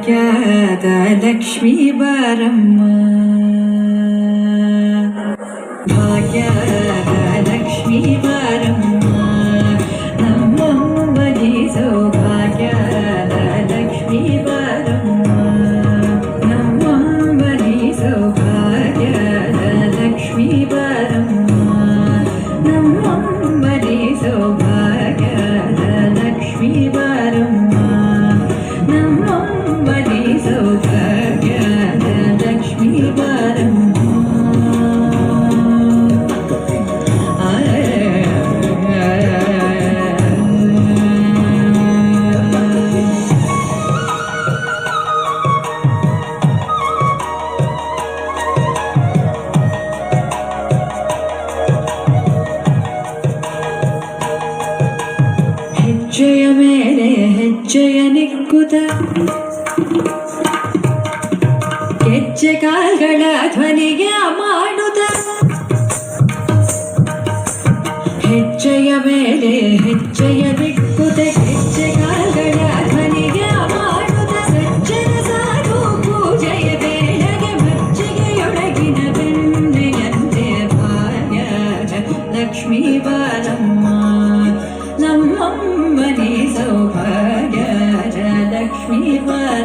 ಭಾಗ್ಯದ ಲಕ್ಷ್ಮೀ ಬಾರಮ್ಮ, ಭಾಗ್ಯದ ಲಕ್ಷ್ಮೀ ಬಾರಮ್ಮ, ನಮ್ಮಮ್ಮನಿ ಸೌಭಾಗ್ಯದ ಲಕ್ಷ್ಮೀ ಬಾರಮ್ಮ, ನಮ್ಮಮ್ಮನಿ ಸೌಭಾಗ್ಯದ ಲಕ್ಷ್ಮೀ ಬಾರಮ್ಮ, ನಮ್ಮಮ್ಮನಿ ಸೌಭಾಗ್ಯದ ಲಕ್ಷ್ಮೀ ಬಾರಮ್ಮ, ನಮ್ಮಮ್ಮನಿ ಸೌಭಾಗ್ಯದ ಲಕ್ಷ್ಮೀ ಬಾರಮ್ಮ. ಹೆಜ್ಜೆಯ ಮೇಲೆ ಹೆಜ್ಜೆಯ ನಿಕ್ಕುತ ಹೆಜ್ಜೆ ಕಾಲ್ಗಳ ಧ್ವನಿಗೆ ಮಾಡುತ್ತ, ಹೆಜ್ಜೆಯ ಮೇಲೆ ಹೆಜ್ಜೆಯ ನಿಕ್ಕುತ ಹೆಜ್ಜೆ ಕಾಲ್ಗಳ ಧ್ವನಿಗೆ ಮಾಡುತ್ತ, ಸಜ್ಜನ ಸಾಧು ಪೂಜೆಯ ಬೇಳೆಗೆ ಮಜ್ಜಿಗೆಯೊಳಗಿನ ಬೆಣ್ಣೆಯಂತೆ ಭಾಗ್ಯದ ಲಕ್ಷ್ಮೀ ಬಾರಮ್ಮ, ನಮ್ಮಮ್ಮನಿ ಸೌಭಾಗ್ಯದ ಲಕ್ಷ್ಮೀ ಬಾರಮ್ಮ.